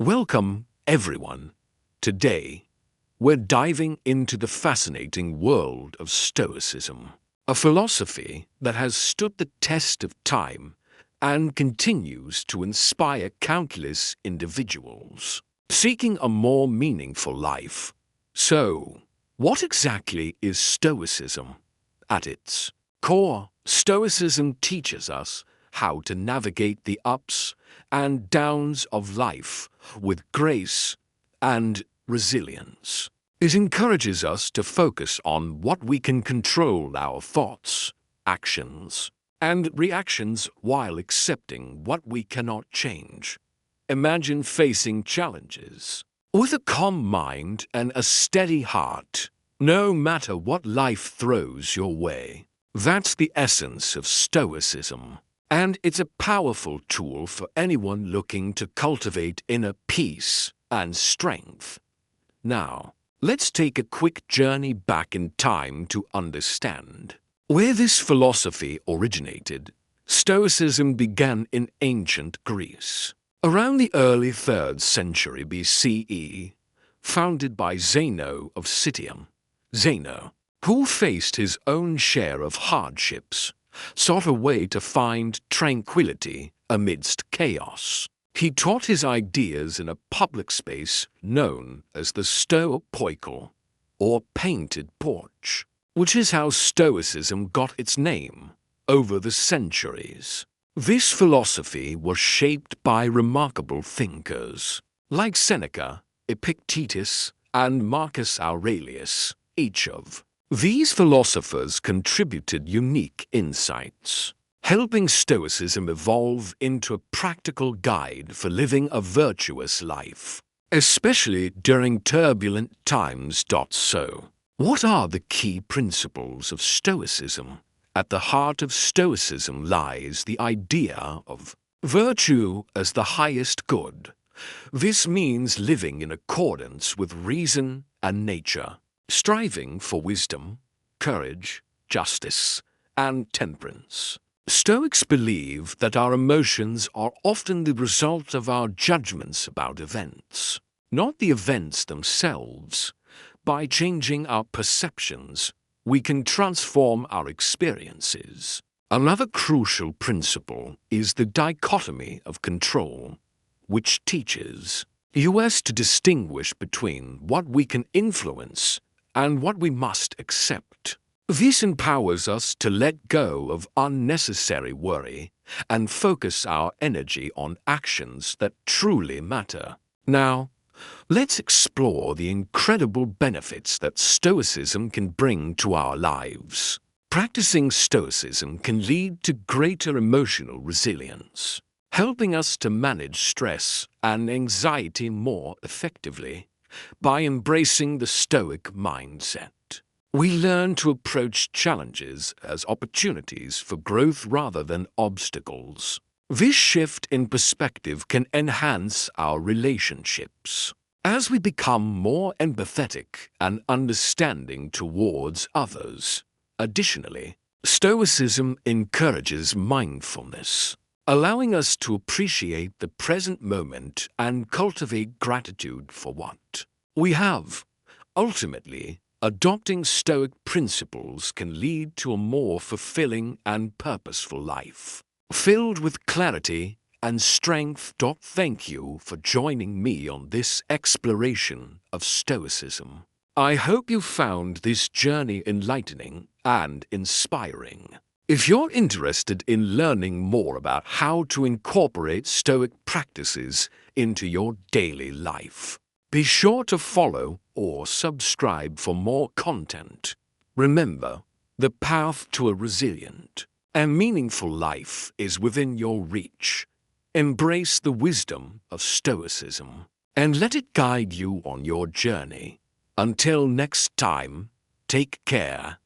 Welcome, everyone. Today, we're diving into the fascinating world of Stoicism, a philosophy that has stood the test of time and continues to inspire countless individuals seeking a more meaningful life. So, what exactly is Stoicism? At its core, Stoicism teaches us how to navigate the ups and downs of life with grace and resilience. It encourages us to focus on what we can control: our thoughts, actions, and reactions, while accepting what we cannot change. Imagine facing challenges with a calm mind and a steady heart, no matter what life throws your way. That's the essence of Stoicism, and it's a powerful tool for anyone looking to cultivate inner peace and strength. Now, let's take a quick journey back in time to understand where this philosophy originated. Stoicism began in ancient Greece, around the early 3rd century BCE, founded by Zeno of Citium. Zeno, who faced his own share of hardships, sought a way to find tranquility amidst chaos. He taught his ideas in a public space known as the Stoa, or painted porch, which is how Stoicism got its name over the centuries. This philosophy was shaped by remarkable thinkers like Seneca, Epictetus, and Marcus Aurelius. Each of these philosophers contributed unique insights, helping Stoicism evolve into a practical guide for living a virtuous life, especially during turbulent times. So, what are the key principles of Stoicism? At the heart of Stoicism lies the idea of virtue as the highest good. This means living in accordance with reason and nature, striving for wisdom, courage, justice, and temperance. Stoics believe that our emotions are often the result of our judgments about events, not the events themselves. By changing our perceptions, we can transform our experiences. Another crucial principle is the dichotomy of control, which teaches us to distinguish between what we can influence and what we must accept. This empowers us to let go of unnecessary worry and focus our energy on actions that truly matter. Now, let's explore the incredible benefits that Stoicism can bring to our lives. Practicing Stoicism can lead to greater emotional resilience, helping us to manage stress and anxiety more effectively. By embracing the Stoic mindset, we learn to approach challenges as opportunities for growth rather than obstacles. This shift in perspective can enhance our relationships as we become more empathetic and understanding towards others. Additionally, Stoicism encourages mindfulness, allowing us to appreciate the present moment and cultivate gratitude for what we have. Ultimately, adopting Stoic principles can lead to a more fulfilling and purposeful life, filled with clarity and strength. Thank you for joining me on this exploration of Stoicism. I hope you found this journey enlightening and inspiring. If you're interested in learning more about how to incorporate Stoic practices into your daily life, be sure to follow or subscribe for more content. Remember, the path to a resilient and meaningful life is within your reach. Embrace the wisdom of Stoicism and let it guide you on your journey. Until next time, take care.